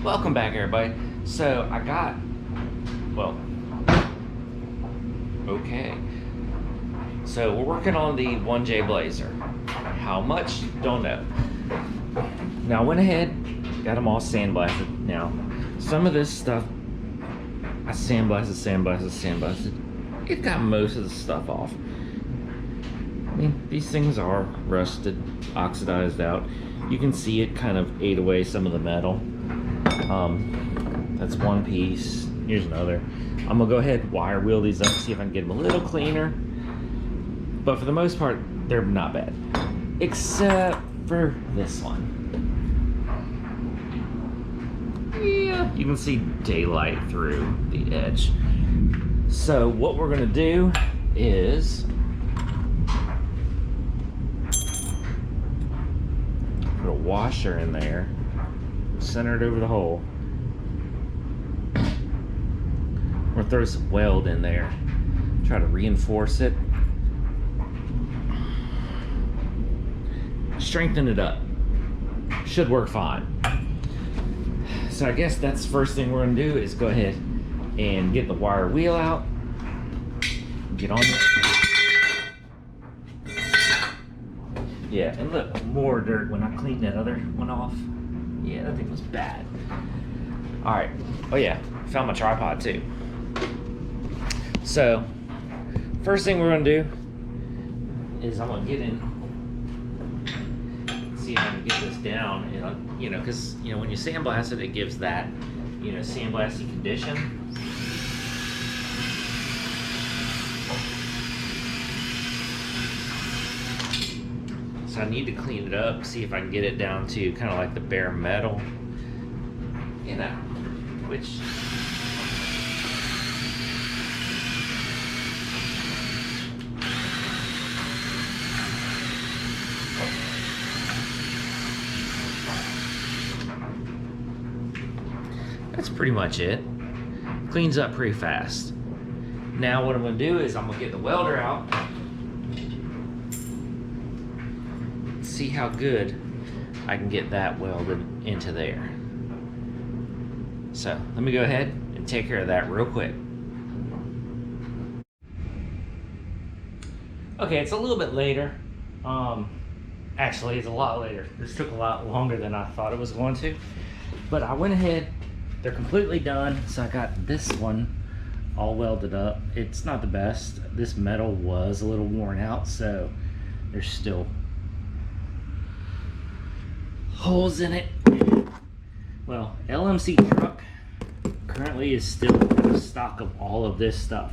Welcome back, everybody. So I got, well, okay. So we're working on the 1J Blazer. How much? Don't know. Now I went ahead, got them all sandblasted. Now, some of this stuff, I sandblasted. It got most of the stuff off. I mean, these things are rusted, oxidized out. You can see it kind of ate away some of the metal. That's one piece. Here's another. I'm gonna go ahead, wire wheel these up, see if I can get them a little cleaner. But for the most part, they're not bad. Except for this one. Yeah, you can see daylight through the edge. So what we're gonna do is put a washer in there, center it over the hole. We're gonna throw some weld in there, try to reinforce it, strengthen it up. Should work fine. So I guess that's the first thing we're gonna do is go ahead and get the wire wheel out, get on it. Yeah, and look, more dirt when I cleaned that other one off. Yeah, that thing was bad. All right, oh yeah, found my tripod too. So, first thing we're gonna do is I'm gonna get in, see if I can get this down, and you know, because you know when you sandblast it, it gives that, you know, sandblasting condition. So I need to clean it up, see if I can get it down to kind of like the bare metal, you know, which. That's pretty much it. Cleans up pretty fast. Now what I'm gonna do is I'm gonna get the welder out. See how good I can get that welded into there. So let me go ahead and take care of that real quick. Okay, it's a little bit later. Actually, it's a lot later. This took a lot longer than I thought it was going to. But I went ahead, they're completely done. So I got this one all welded up. It's not the best. This metal was a little worn out, so there's still holes in it. Well, LMC truck currently is still in stock of all of this stuff.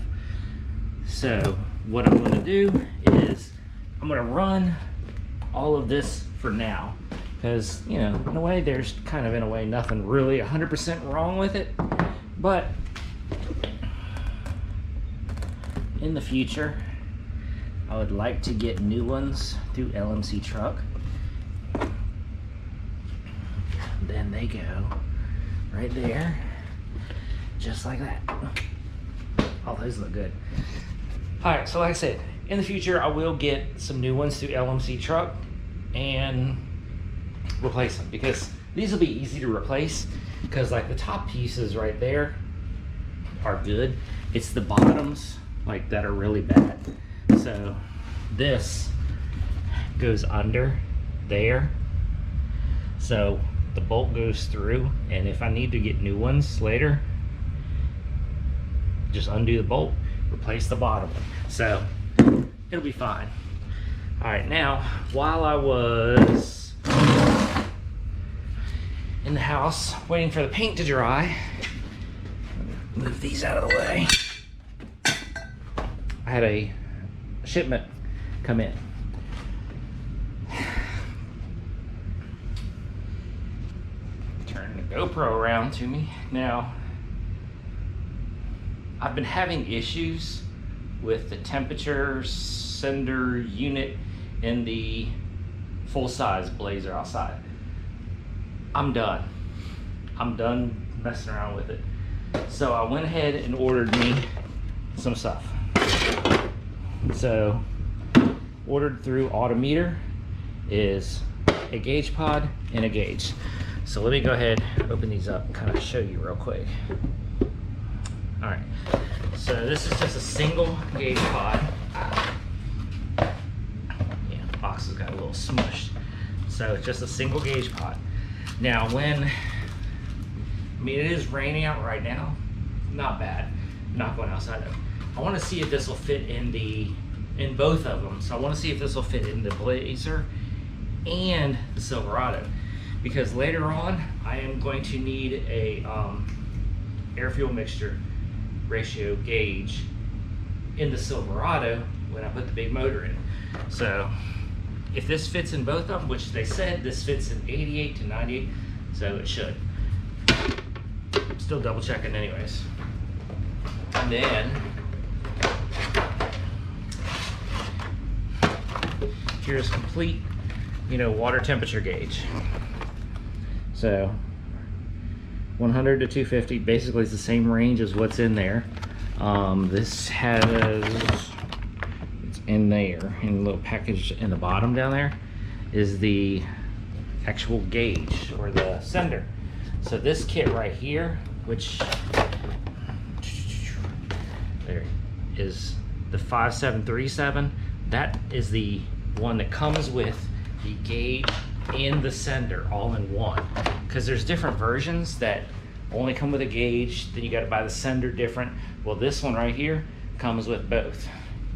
So what I'm gonna do is I'm gonna run all of this for now, because you know, in a way there's kind of, in a way, nothing really 100% wrong with it, but in the future I would like to get new ones through LMC truck. Then they go right there, just like that. Oh, those look good. All right, so like I said, in the future I will get some new ones through LMC truck and replace them, because these will be easy to replace, because like the top pieces right there are good. It's the bottoms like that are really bad. So this goes under there, so the bolt goes through, and if I need to get new ones later, just undo the bolt, replace the bottom. So it'll be fine. All right, now while I was in the house waiting for the paint to dry, move these out of the way, I had a shipment come in. Turn the GoPro around to me. Now, I've been having issues with the temperature sender unit in the full-size Blazer outside. I'm done messing around with it. So I went ahead and ordered me some stuff. So ordered through Autometer is a gauge pod and a gauge. So let me go ahead, open these up and kind of show you real quick. All right, so this is just a single gauge pod. Yeah, the box has got a little smushed. So it's just a single gauge pod. Now I mean, it is raining out right now. Not bad. I'm not going outside though. I want to see if this will fit in both of them. So I want to see if this will fit in the Blazer and the Silverado, because later on I am going to need a air fuel mixture ratio gauge in the Silverado when I put the big motor in. So if this fits in both of them, which they said this fits in 88 to 98, so it should. I'm still double checking anyways. And then here's complete, water temperature gauge. So 100 to 250 basically is the same range as what's in there. This has, it's in there, in a little package in the bottom down there, is the actual gauge or the sender. So this kit right here, which there is the 5737, that is the one that comes with the gauge and the sender all in one, because there's different versions that only come with a gauge, then you got to buy the sender different. Well, this one right here comes with both,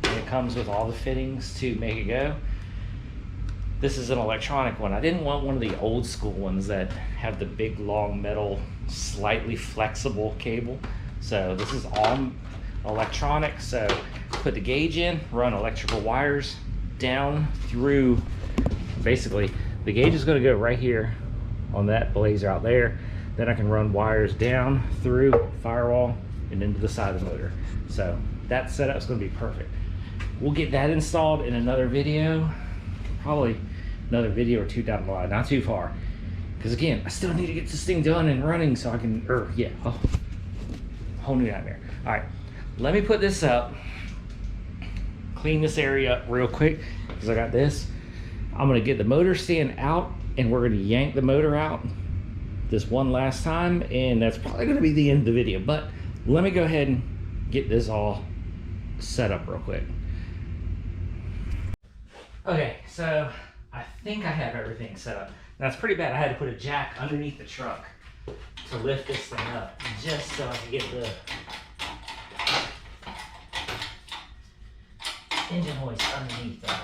and it comes with all the fittings to make it go. This is an electronic one. I didn't want one of the old school ones that have the big long metal slightly flexible cable, so this is all electronic. So put the gauge in, run electrical wires down through, basically the gauge is going to go right here on that Blazer out there, then I can run wires down through firewall and into the side of the motor. So that setup is going to be perfect. We'll get that installed in another video, probably another video or two down the line, not too far, because again I still need to get this thing done and running so I can, whole new nightmare. All right, let me put this up, clean this area up real quick, because I got this. I'm gonna get the motor stand out and we're gonna yank the motor out this one last time, and that's probably gonna be the end of the video. But let me go ahead and get this all set up real quick. Okay, so I think I have everything set up. Now it's pretty bad. I had to put a jack underneath the truck to lift this thing up, just so I can get the engine hoist underneath that.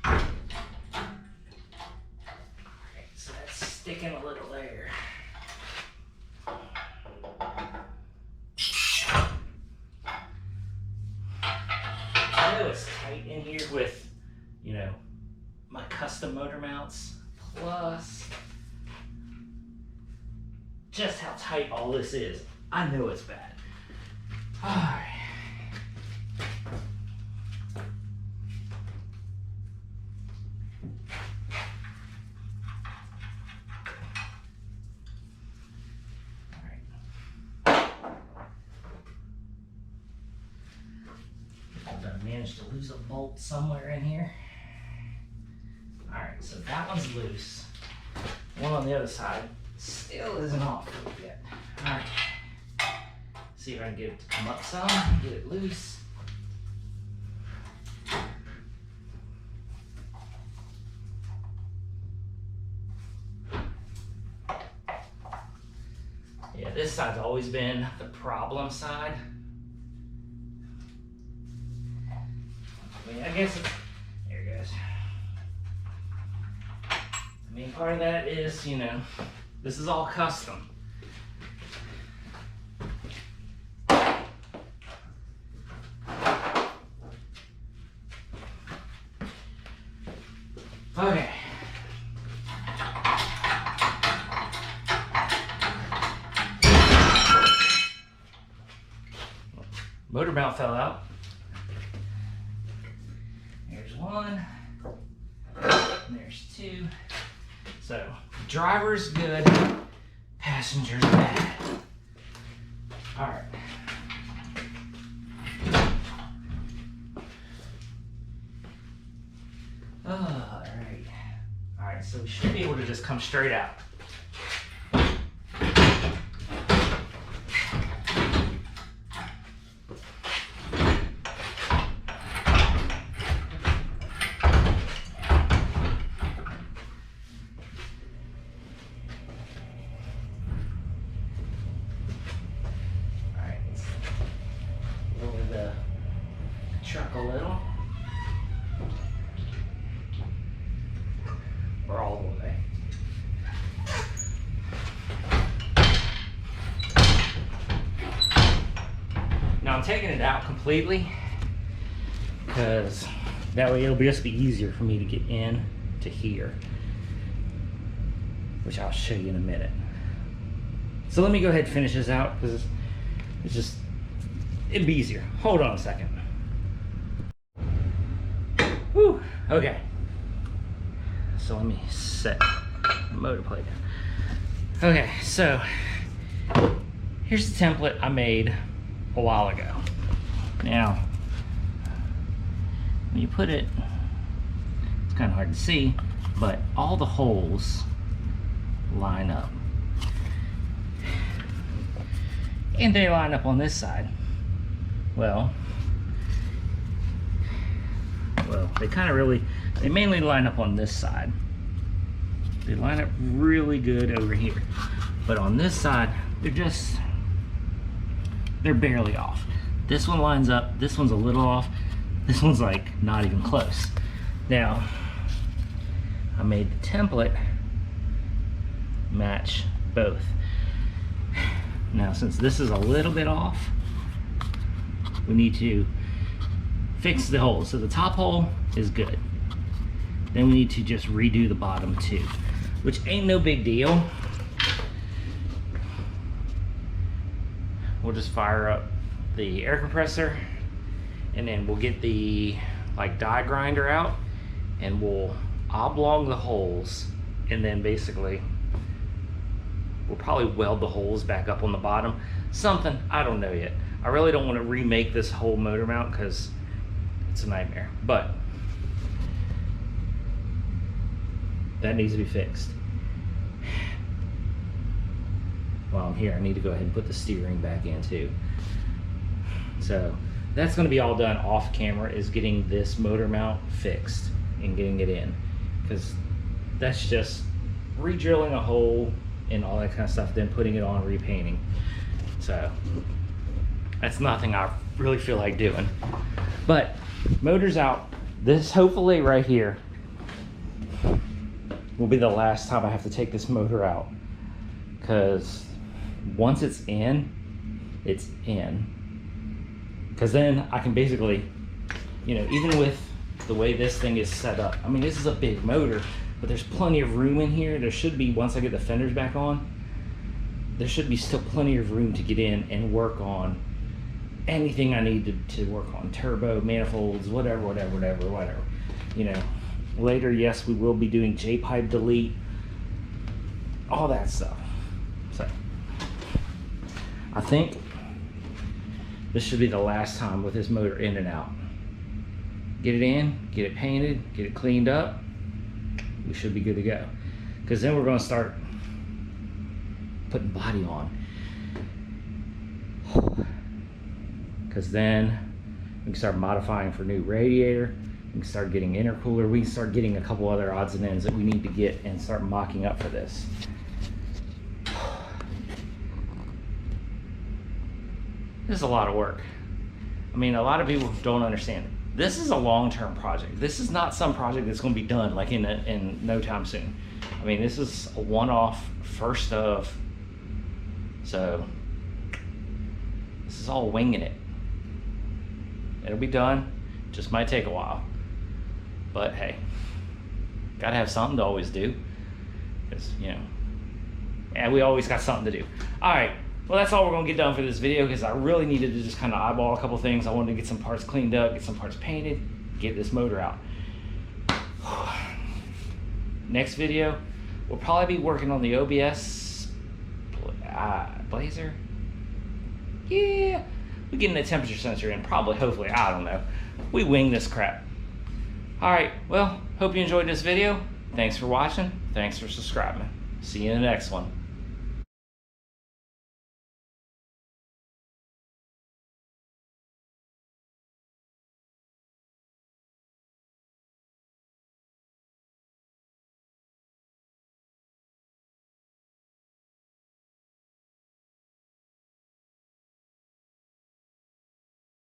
Alright, so that's sticking a little there. I know it's tight in here with, my custom motor mounts, plus just how tight all this is. I know it's bad. All right. I managed to lose a bolt somewhere in here. All right, so that one's loose. One on the other side still isn't off yet. All right, see if I can get it to come up some, get it loose. Yeah, this side's always been the problem side. I mean, I guess it's, there it goes. I mean, part of that is, this is all custom. Okay. Motor mount fell out. There's one. There's two. So, driver's good, passenger's bad. All right. All right, so we should be able to just come straight out. Truck a little, or all the way. Now I'm taking it out completely because that way it'll just be easier for me to get in to here, which I'll show you in a minute. So let me go ahead and finish this out because it'd be easier. Hold on a second. Whew, okay. So let me set the motor plate down. Okay, so here's the template I made a while ago. Now, when you put it, it's kind of hard to see, but all the holes line up. And they line up on this side. Well, they mainly line up on this side. They line up really good over here. But on this side, they're barely off. This one lines up, this one's a little off, this one's like not even close. Now, I made the template match both. Now, since this is a little bit off, we need to fix the holes. So the top hole is good. Then we need to just redo the bottom two, which ain't no big deal. We'll just fire up the air compressor and then we'll get the die grinder out and we'll oblong the holes, and then basically we'll probably weld the holes back up on the bottom. Something, I don't know yet. I really don't want to remake this whole motor mount because it's a nightmare, but that needs to be fixed. While I'm here, I need to go ahead and put the steering back in too. So that's going to be all done off camera, is getting this motor mount fixed and getting it in, because that's just re-drilling a hole and all that kind of stuff, then putting it on, repainting. So that's nothing I really feel like doing. But motor's out. This, hopefully right here, will be the last time I have to take this motor out, because once it's in, it's in. Because then I can basically, even with the way this thing is set up, I mean, this is a big motor, but there's plenty of room in here. There should be, once I get the fenders back on, there should be still plenty of room to get in and work on anything I need to work on. Turbo, manifolds, whatever. Later, yes, we will be doing J-pipe delete, all that stuff. So I think this should be the last time with this motor in and out. Get it in, get it painted, get it cleaned up, we should be good to go. Because then we're going to start putting body on. Because then we can start modifying for new radiator, we can start getting intercooler, we can start getting a couple other odds and ends that we need to get and start mocking up for this. This is a lot of work. I mean, a lot of people don't understand it. This is a long-term project. This is not some project that's going to be done like in no time soon. I mean, this is a one-off, first of. So this is all winging it. It'll be done. Just might take a while. But hey, gotta have something to always do. Because, we always got something to do. All right. Well, that's all we're going to get done for this video, because I really needed to just kind of eyeball a couple things. I wanted to get some parts cleaned up, get some parts painted, get this motor out. Next video, we'll probably be working on the OBS Blazer. Yeah, we're getting the temperature sensor in, probably, hopefully, I don't know. We wing this crap. All right, well, hope you enjoyed this video. Thanks for watching. Thanks for subscribing. See you in the next one.